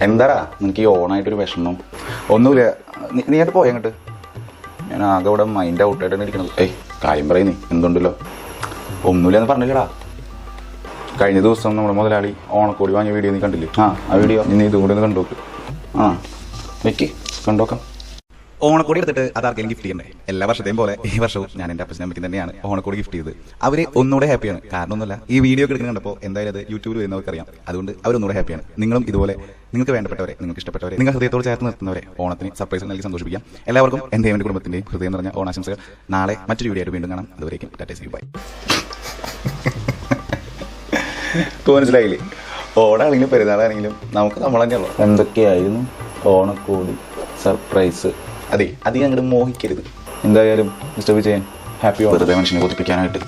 എന്താടാ നിനക്ക് ഈ ഓണായിട്ടൊരു വിഷമം? ഒന്നുമില്ല, നീ ആയിട്ട് പോയി അങ്ങോട്ട്. ഞാൻ ആകെ ഇവിടെ മൈൻഡ് ഔട്ടായിട്ട് തന്നെ ഇരിക്കണത്. കാര്യം പറയുന്നേ എന്തുണ്ടല്ലോ. ഒന്നുമില്ല എന്ന് പറഞ്ഞില്ലടാ. കഴിഞ്ഞ ദിവസം നമ്മുടെ മുതലാളി ഓണക്കോടി വാങ്ങിയ വീഡിയോ നീ കണ്ടില്ലേ? ആ വീഡിയോ ഇനി ഇതും കൂടി ഒന്ന് കണ്ടുനോക്ക്. വെക്ക് കണ്ടോക്കാം. ഓണക്കോടി എടുത്തിട്ട് അത് ആർക്കെങ്കിലും ഗിഫ്റ്റ് ചെയ്യണ്ടേ? എല്ലാ വർഷത്തെയും പോലെ ഈ വർഷവും ഞാൻ എൻ്റെ അപ്പച്ചനും അമ്മയ്ക്കും തന്നെയാണ് ഓണക്കോടി ഗിഫ്റ്റ് ചെയ്തത്. അവര് ഒന്നുകൂടെ ഹാപ്പിയാണ്. കാരണം ഒന്നുമില്ല, ഈ വീഡിയോ ഒക്കെ എടുക്കുന്ന കണ്ടപ്പോൾ എന്തായാലും അത് യൂട്യൂബിൽ വരുന്നവർക്ക് അറിയാം. അതുകൊണ്ട് അവരൊന്നുകൂടെ ഹാപ്പിയാണ്. നിങ്ങളും ഇതുപോലെ നിങ്ങൾക്ക് വേണ്ടപ്പെട്ടവരെ, നിങ്ങൾക്ക് ഇഷ്ടപ്പെട്ടവരെ, നിങ്ങൾ ഹൃദയത്തോട് ചേർത്ത് നിർത്തുന്നവരെ ഓണത്തിന് സർപ്രൈസ് നൽകി സന്തോഷിപ്പിക്കാം. എല്ലാവർക്കും എൻ്റെയും എൻ്റെ കുടുംബത്തിൻ്റെയും ഹൃദയം നിറഞ്ഞ ഓണാശംസകൾ. നാളെ മറ്റൊരു വീഡിയോ ആയിട്ട് വീണ്ടും കാണാം. അതുവരേക്കും ടാറ്റാ സീ ബൈ. മനസ്സിലായില്ലേ? ഓണാണെങ്കിലും പെരുന്നാളാണെങ്കിലും നമുക്ക് നമ്മൾ തന്നെയുള്ളൂ. എന്തൊക്കെയായിരുന്നു ഓണക്കോടി സർപ്രൈസ്. അതെ, അധികം അങ്ങോട്ട് മോഹിക്കരുത്. എന്തായാലും ഡിസ്റ്റർബ് ചെയ്യാൻ ഹാപ്പി. വെറുതെ മനുഷ്യനെ കൊതിപ്പിക്കാനായിട്ട്